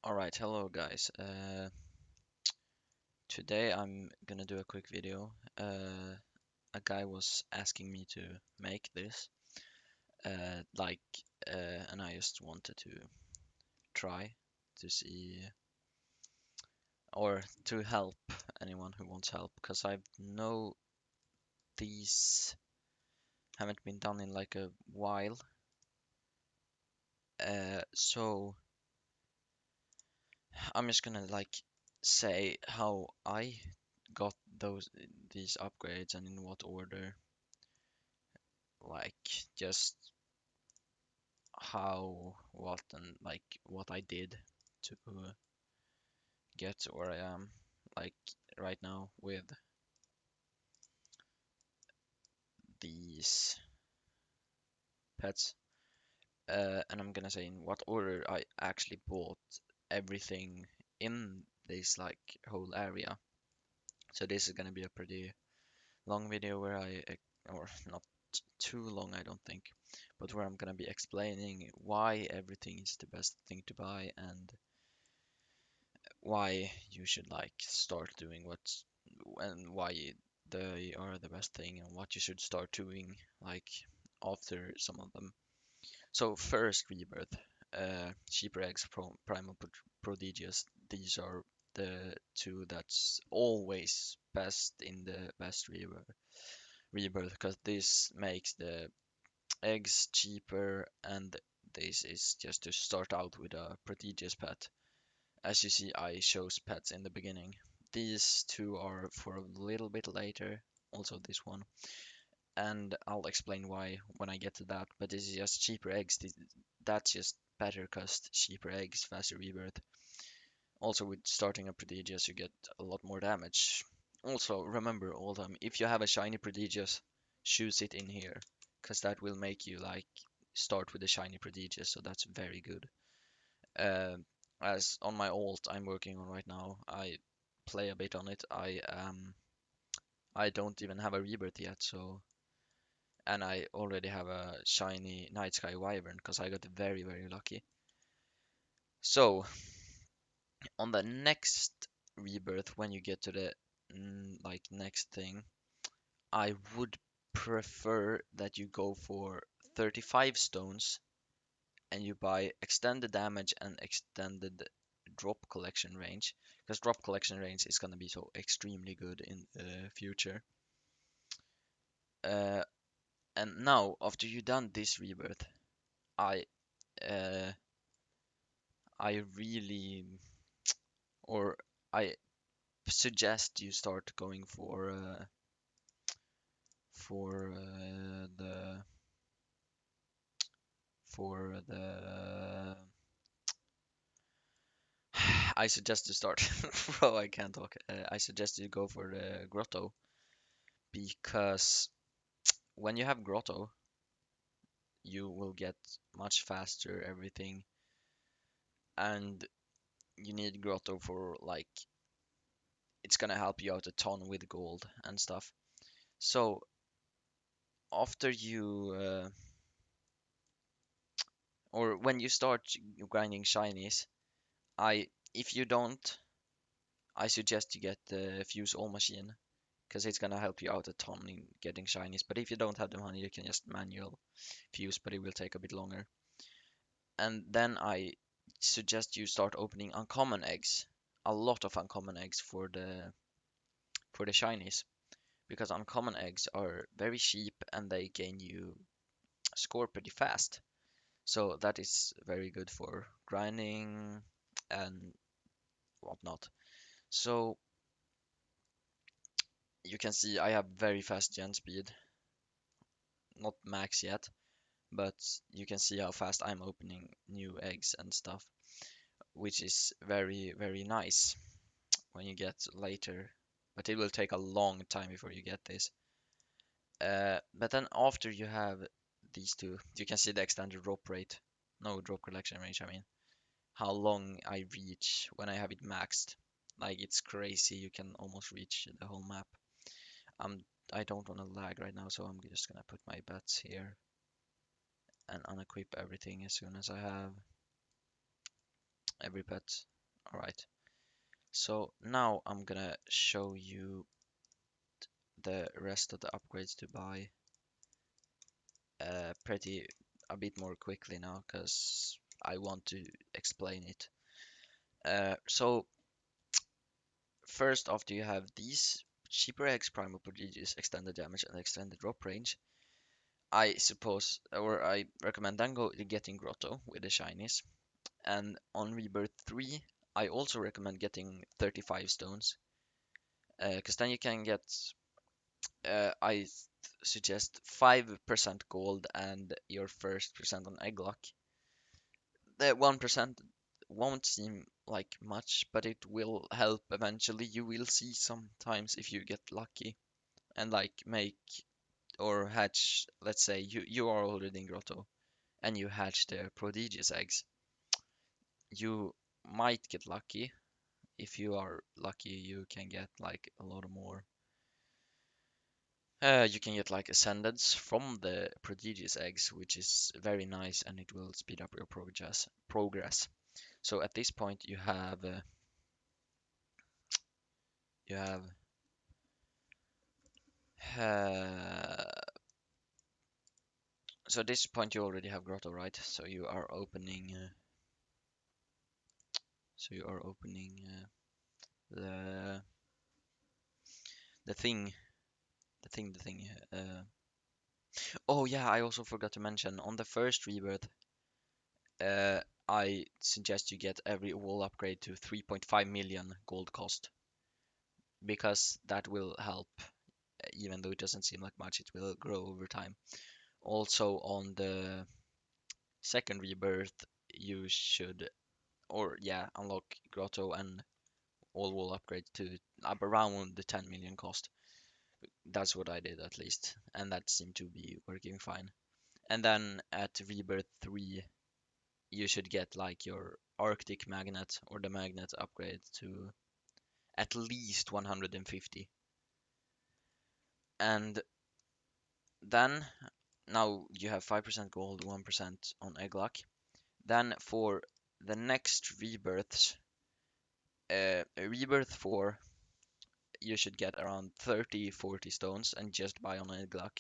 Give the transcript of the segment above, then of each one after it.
Alright, hello guys. Today I'm gonna do a quick video. A guy was asking me to make this, like, and I just wanted to try to see or to help anyone who wants help, because I know these haven't been done in like a while. So I'm just gonna like say how I got these upgrades and in what order, like just how, what, and like what I did to get to where I am, like right now with these pets. And I'm gonna say in what order I actually bought everything in this like whole area. So this is gonna be a pretty long video where or not too long, I don't think, but where I'm gonna be explaining why everything is the best thing to buy and why you should like start doing what's and why they are the best thing and what you should start doing like after some of them. So first, Rebirth, Cheaper Eggs, Primal Prodigious. These are the two that's always best in the best Rebirth, because this makes the eggs cheaper, and this is just to start out with a prodigious pet. As you see, I chose pets in the beginning. These two are for a little bit later, also this one, and I'll explain why when I get to that. But this is just cheaper eggs. That's just better cost, cheaper eggs, faster rebirth. Also, with starting a prodigious, you get a lot more damage. Also, remember all the time, if you have a shiny prodigious, choose it in here, because that will make you like start with a shiny prodigious, so that's very good. Uh, as on my alt I'm working on right now, I play a bit on it. I don't even have a rebirth yet, so and I already have a shiny Night Sky Wyvern because I got very lucky. So on the next rebirth, when you get to the like next thing, I would prefer that you go for 35 stones and you buy extended damage and extended drop collection range, because drop collection range is going to be so extremely good in the future. Uh, and now, after you've done this rebirth, I uh, I really or I suggest you start going for the I suggest to start. Bro, I can't talk. I suggest you go for the grotto, because when you have grotto, you will get much faster everything, and you need grotto for like it's gonna help you out a ton with gold and stuff. So after you or when you start grinding shinies, I if you don't, I suggest you get the Fuse All Machine, because it's gonna help you out a ton in getting shinies. But if you don't have the money, you can just manual fuse, but it will take a bit longer. And then I suggest you start opening uncommon eggs, a lot of uncommon eggs for the shinies, because uncommon eggs are very cheap and they gain you score pretty fast. So that is very good for grinding and whatnot. So you can see I have very fast gen speed, not max yet, but you can see how fast I'm opening new eggs and stuff, which is very nice when you get later. But it will take a long time before you get this. But then after you have these two, you can see the extended drop rate. No, drop collection range, I mean. How long I reach when I have it maxed. Like, it's crazy, you can almost reach the whole map. I don't want to lag right now, so I'm just gonna put my bets here and unequip everything as soon as I have every pet. Alright, so now I'm gonna show you the rest of the upgrades to buy pretty a bit more quickly now because I want to explain it. So first after you have these cheaper eggs, primal prodigies, extended damage and extended drop range, I suppose, or I recommend then getting Grotto with the shinies. And on Rebirth 3, I also recommend getting 35 stones. Because then you can get, I suggest 5% gold and your first percent on egg luck. The 1% won't seem like much, but it will help eventually. You will see sometimes if you get lucky and like make or hatch, let's say you are already in Grotto and you hatch the prodigious eggs. You might get lucky. If you are lucky, you can get like a lot more. You can get like ascendants from the prodigious eggs, which is very nice, and it will speed up your progress. So at this point, you have uh, so at this point you already have Grotto, right? So you are opening. So you are opening the the thing, the thing. Oh yeah, I also forgot to mention on the first rebirth, uh, I suggest you get every wall upgrade to 3.5 million gold cost because that will help. Even though it doesn't seem like much, it will grow over time. Also on the second rebirth, you should, or yeah, unlock Grotto and all wall upgrade to up around the 10 million cost. That's what I did at least, and that seemed to be working fine. And then at Rebirth 3, you should get like your Arctic magnet or the magnet upgrade to at least 150. And then now you have 5% gold, 1% on egg luck. Then for the next rebirths, Rebirth 4, you should get around 30-40 stones and just buy on egg luck.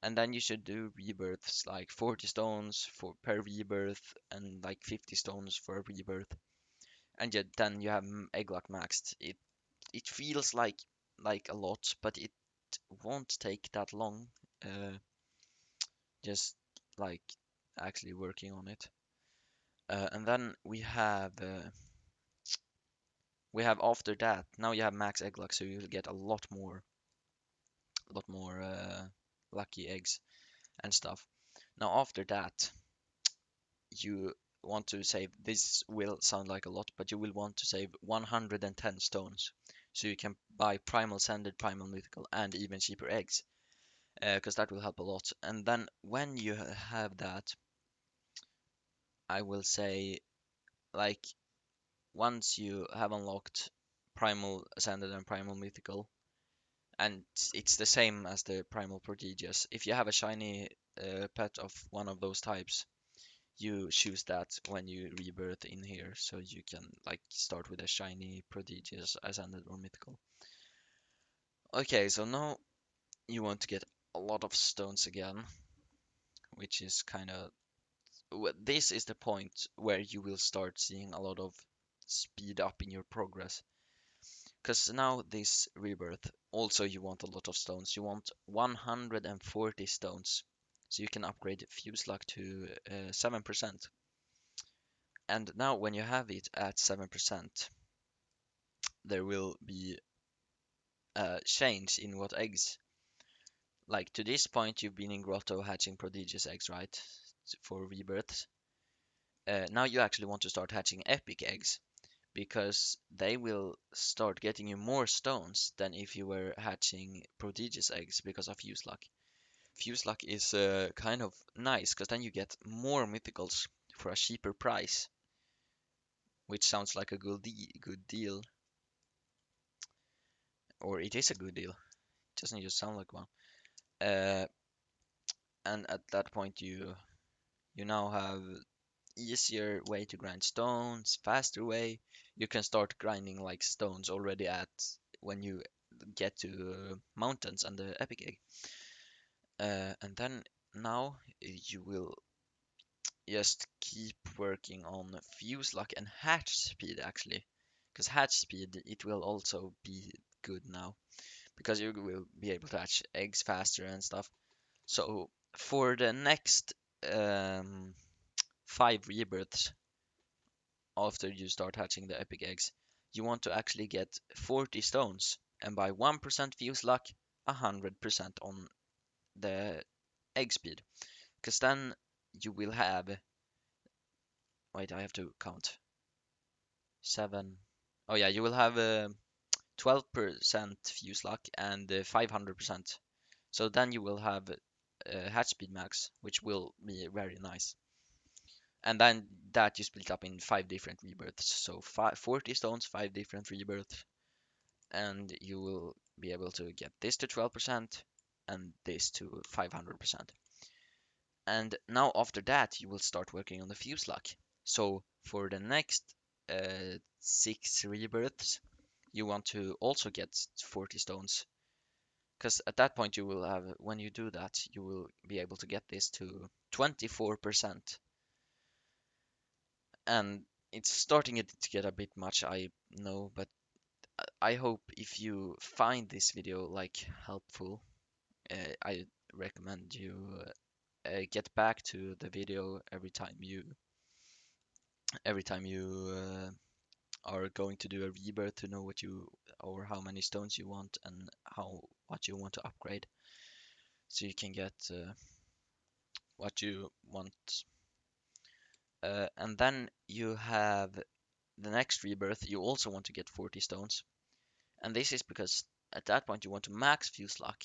And then you should do rebirths like 40 stones for per rebirth and like 50 stones for a rebirth. And yet then you have egg luck maxed. It feels like a lot, but it won't take that long. Just like actually working on it. And then we have after that. Now you have max egg luck, so you'll get a lot more lucky eggs and stuff. Now after that, you want to save. This will sound like a lot, but you will want to save 110 stones, so you can buy primal sanded, primal mythical, and even cheaper eggs, because that will help a lot. And then when you have that, I will say like once you have unlocked primal ascended and primal mythical, and it's the same as the primal prodigious. If you have a shiny pet of one of those types, you choose that when you rebirth in here, so you can like start with a shiny prodigious ascended or mythical. Okay, so now you want to get a lot of stones again, which is kind of this is the point where you will start seeing a lot of speed up in your progress. Because now this rebirth, also you want a lot of stones. You want 140 stones. So you can upgrade Fuse Luck to 7%. And now when you have it at 7%, there will be a change in what eggs. Like to this point, you've been in Grotto hatching prodigious eggs, right? For rebirths. Now you actually want to start hatching epic eggs because they will start getting you more stones than if you were hatching prodigious eggs because of Fuse Luck. Fuse Luck is kind of nice because then you get more mythicals for a cheaper price, which sounds like a good deal, or it is a good deal. It doesn't just sound like one. Uh, and at that point, you now have easier way to grind stones, faster way. You can start grinding like stones already at when you get to mountains and the epic egg. And then now you will just keep working on fuse luck and hatch speed actually, because hatch speed it will also be good now because you will be able to hatch eggs faster and stuff. So for the next um, 5 rebirths after you start hatching the epic eggs, you want to actually get 40 stones and by 1% fuse luck, 100% on the egg speed. Because then you will have. Wait, I have to count. 7. Oh, yeah, you will have 12% fuse luck and 500%. So then you will have hatch speed max, which will be very nice. And then that you split up in 5 different rebirths. So 40 stones, 5 different rebirths, and you will be able to get this to 12% and this to 500%. And now after that, you will start working on the fuse luck. So for the next 6 rebirths, you want to also get 40 stones. Because at that point, you will have, when you do that, you will be able to get this to 24%. And it's starting to get a bit much, I know, but I hope if you find this video like helpful, I recommend you get back to the video every time you are going to do a rebirth to know what you or how many stones you want and how what you want to upgrade, so you can get what you want. And then you have the next rebirth. You also want to get 40 stones, and this is because at that point you want to max fuse luck,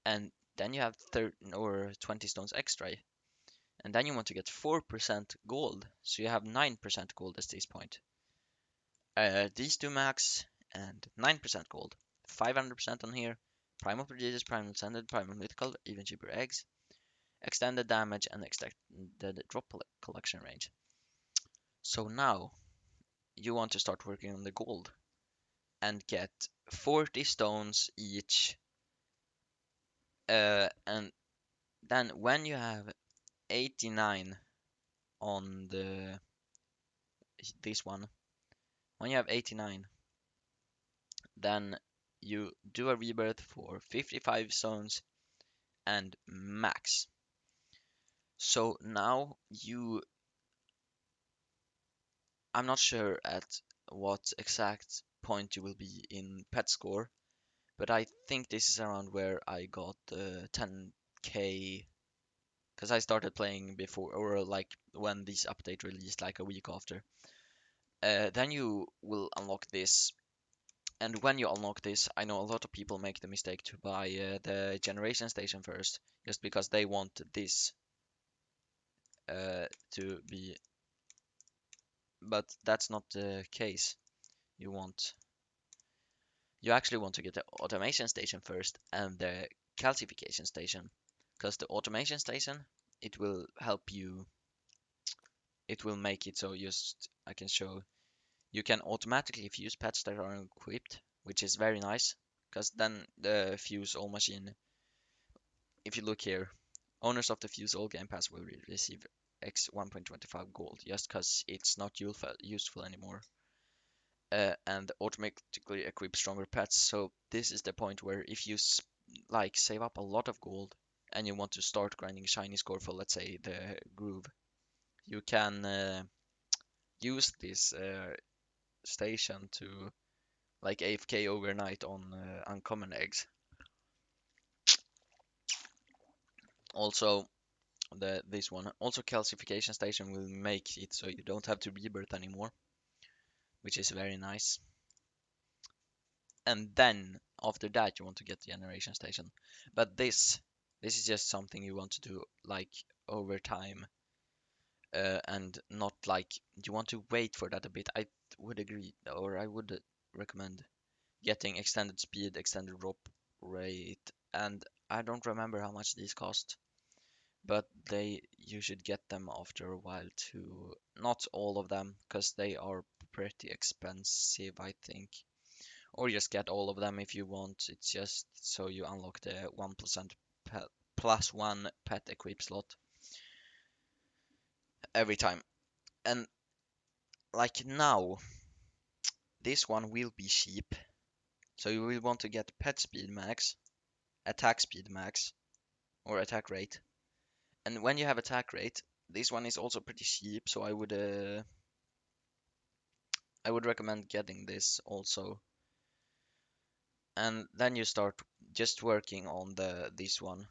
and then you have 30 or 20 stones extra, and then you want to get 4% gold, so you have 9% gold at this point. These two max and 9% gold, 500% on here, primal prodigious, primal ascended, primal mythical, even cheaper eggs, extended damage, and extended drop collection range. So now you want to start working on the gold and get 40 stones each, and then when you have 89 on this one, when you have 89, then you do a rebirth for 55 stones and max. So now I'm not sure at what exact point you will be in pet score, but I think this is around where I got 10k, because I started playing before, or like when this update released, like a week after. Then you will unlock this, and when you unlock this, I know a lot of people make the mistake to buy the generation station first, just because they want this to be, but that's not the case. You actually want to get the automation station first and the calcification station, because the automation station, it will help you, it will make it so just I can show you can automatically fuse pets that are equipped, which is very nice, because then the fuse all machine, if you look here, owners of the fuse all game pass will receive X 1.25 gold just because it's not useful anymore. And automatically equip stronger pets. So this is the point where if you like save up a lot of gold and you want to start grinding shiny score for, let's say, the groove, you can use this station to like AFK overnight on uncommon eggs. Also, this one also calcification station will make it so you don't have to rebirth anymore, which is very nice. And then after that you want to get the generation station, but this is just something you want to do like over time, and not like you want to wait for that a bit. I would agree, or I would recommend getting extended speed, extended drop rate, and I don't remember how much these cost, but you should get them after a while too. Not all of them, because they are pretty expensive, I think. Or just get all of them if you want. It's just so you unlock the 1% pet, plus one pet equip slot every time. And like now, this one will be cheap. So you will want to get pet speed max, attack speed max, or attack rate. And when you have attack rate, this one is also pretty cheap, so I would recommend getting this also. And then you start just working on this one,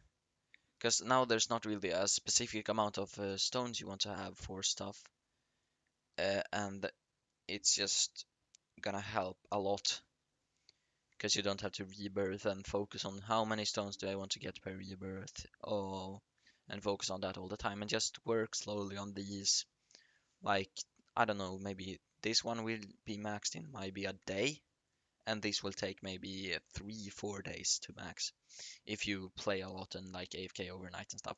because now there's not really a specific amount of stones you want to have for stuff, and it's just gonna help a lot because you don't have to rebirth and focus on how many stones do I want to get per rebirth. Oh, and focus on that all the time and just work slowly on these. Like, I don't know, maybe this one will be maxed in maybe a day, and this will take maybe 3-4 days to max if you play a lot and like AFK overnight and stuff.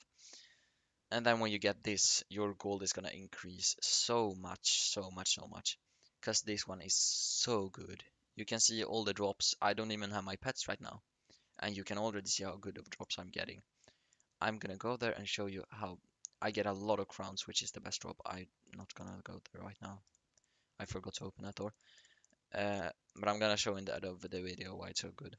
And then when you get this, your gold is gonna increase so much, so much, so much. Because this one is so good. You can see all the drops. I don't even have my pets right now. And you can already see how good of drops I'm getting. I'm gonna go there and show you how I get a lot of crowns, which is the best drop. I'm not gonna go there right now. I forgot to open that door. But I'm gonna show in the end of the video why it's so good.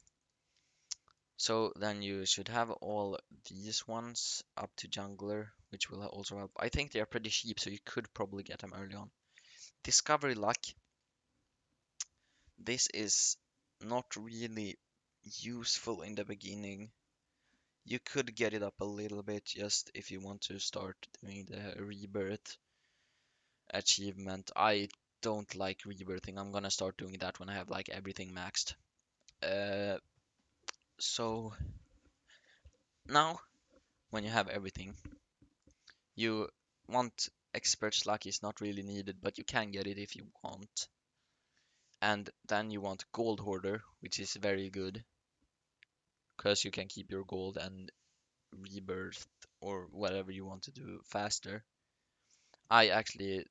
So then you should have all these ones up to jungler, which will also help. I think they are pretty cheap, so you could probably get them early on. Discovery luck. This is not really useful in the beginning. You could get it up a little bit just if you want to start doing the rebirth achievement. I don't like rebirthing. I'm gonna start doing that when I have like everything maxed. Uh, so now when you have everything, you want expert's luck is not really needed, but you can get it if you want. And then you want gold hoarder, which is very good because you can keep your gold and rebirth or whatever you want to do faster. I actually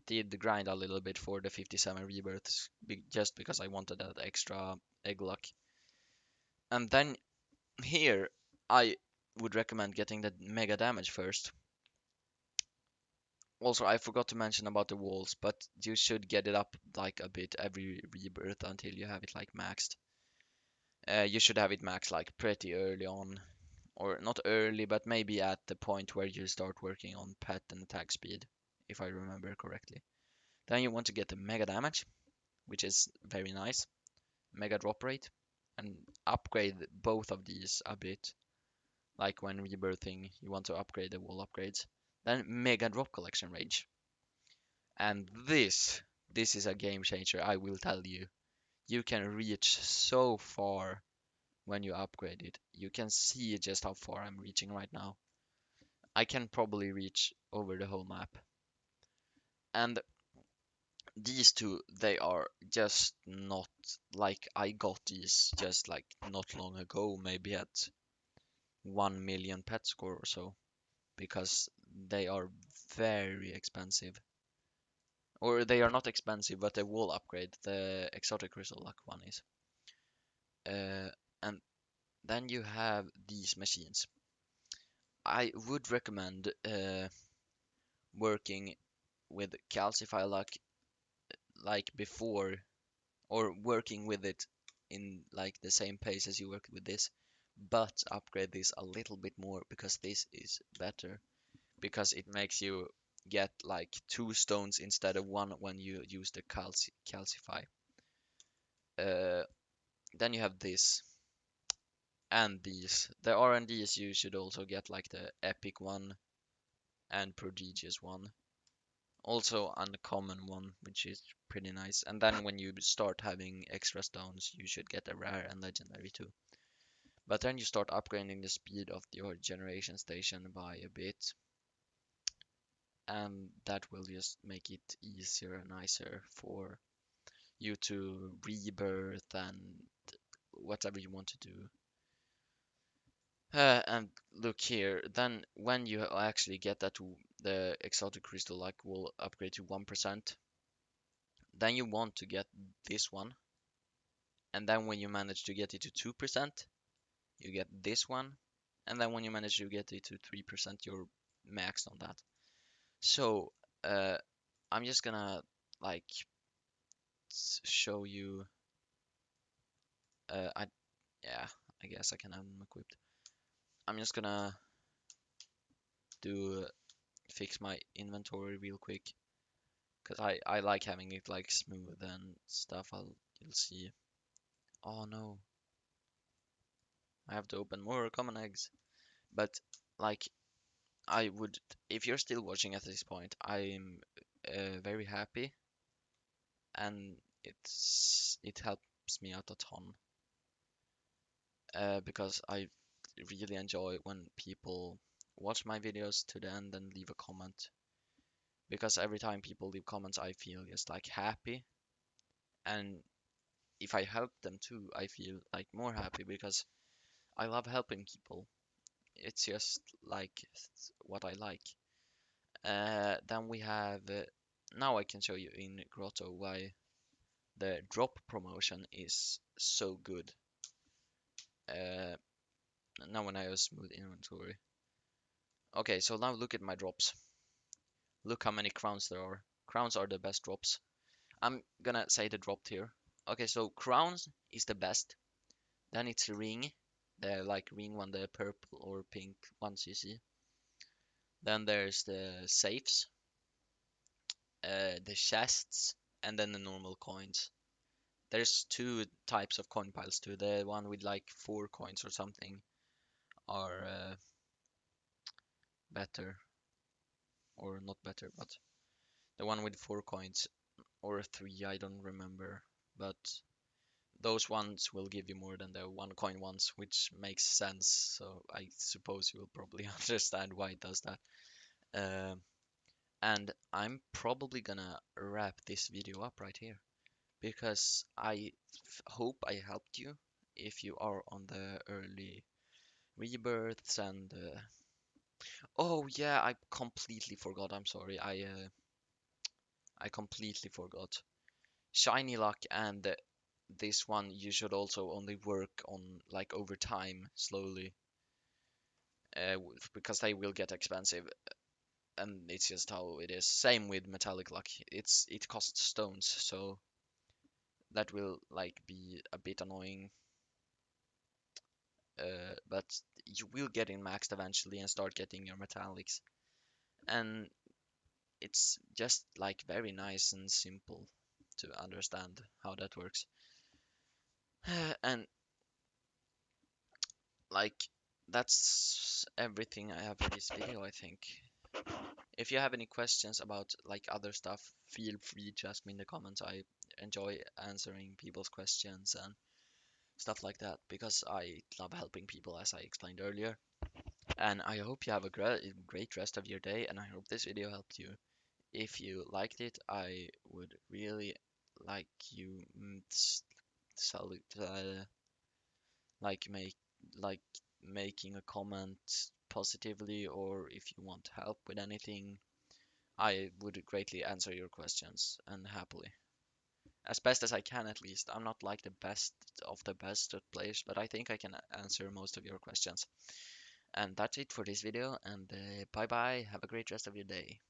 did grind a little bit for the 57 rebirths just because I wanted that extra egg luck. And then here I would recommend getting the mega damage first. Also, I forgot to mention about the walls, but you should get it up like a bit every rebirth until you have it like maxed. You should have it maxed like pretty early on, or not early, but maybe at the point where you start working on pet and attack speed, if I remember correctly. Then you want to get the mega damage, which is very nice, mega drop rate, and upgrade both of these a bit. Like when rebirthing, you want to upgrade the wall upgrades. Then mega drop collection range. And this is a game changer, I will tell you. You can reach so far when you upgrade it. You can see just how far I'm reaching right now. I can probably reach over the whole map. And these two, they are just not like I got these just like not long ago, maybe at 1 million pet score or so, because they are very expensive. Or they are not expensive, but the wall upgrade, the exotic crystal luck one is. And then you have these machines. I would recommend working with calcify luck like before, or working with it in like the same pace as you work with this, but upgrade this a little bit more because this is better, because it makes you get like 2 stones instead of 1 when you use the calcify. Uh, then you have this and these. The R&Ds you should also get like the epic one and prodigious one. Also uncommon one, which is pretty nice. And then when you start having extra stones, you should get a rare and legendary too. But then you start upgrading the speed of your generation station by a bit. And that will just make it easier and nicer for you to rebirth and whatever you want to do. And look here, then when you actually get that to the exotic crystal like will upgrade to 1%, then you want to get this one. And then when you manage to get it to 2%, you get this one. And then when you manage to get it to 3%, you're maxed on that. So uh, I'm just gonna like show you. I Yeah, I guess I can have them equipped. I'm just gonna do fix my inventory real quick because I like having it like smooth and stuff. You'll see. Oh no, I have to open more common eggs. But like I would, if you're still watching at this point, I'm very happy and it helps me out a ton because I really enjoy when people watch my videos to the end and leave a comment because every time people leave comments I feel just like happy, and if I help them too I feel like more happy because I love helping people. It's just like what I like. Then we have now I can show you in Grotto why the drop promotion is so good. Uh, Now when I have a smooth inventory. Okay, so now look at my drops. Look how many crowns there are. Crowns are the best drops. I'm gonna say the drop here. Okay, so crowns is the best. Then it's ring, the like ring one, the purple or pink ones you see. Then there's the safes, the chests, and then the normal coins. There's two types of coin piles too. The one with like 4 coins or something are better, or not better, but the one with 4 coins or three, I don't remember. But those ones will give you more than the 1 coin ones, which makes sense. So I suppose you will probably understand why it does that. Um, and I'm probably gonna wrap this video up right here because I hope I helped you if you are on the early rebirths and oh yeah, I completely forgot. I'm sorry. I completely forgot. Shiny luck and this one you should also only work on like over time slowly because they will get expensive and it's just how it is. Same with metallic luck. It costs stones, so that will like be a bit annoying. But you will get in maxed eventually and start getting your metallics. And it's just like very nice and simple to understand how that works. And like that's everything I have for this video, I think. If you have any questions about like other stuff, feel free to ask me in the comments. I enjoy answering people's questions and stuff like that because I love helping people as I explained earlier. And I hope you have a great rest of your day and I hope this video helped you. If you liked it, I would really like you salute, like make like making a comment positively, or if you want help with anything, I would greatly answer your questions and happily. As best as I can, at least. I'm not like the best of the best at players, but I think I can answer most of your questions. And that's it for this video, and bye bye. Have a great rest of your day.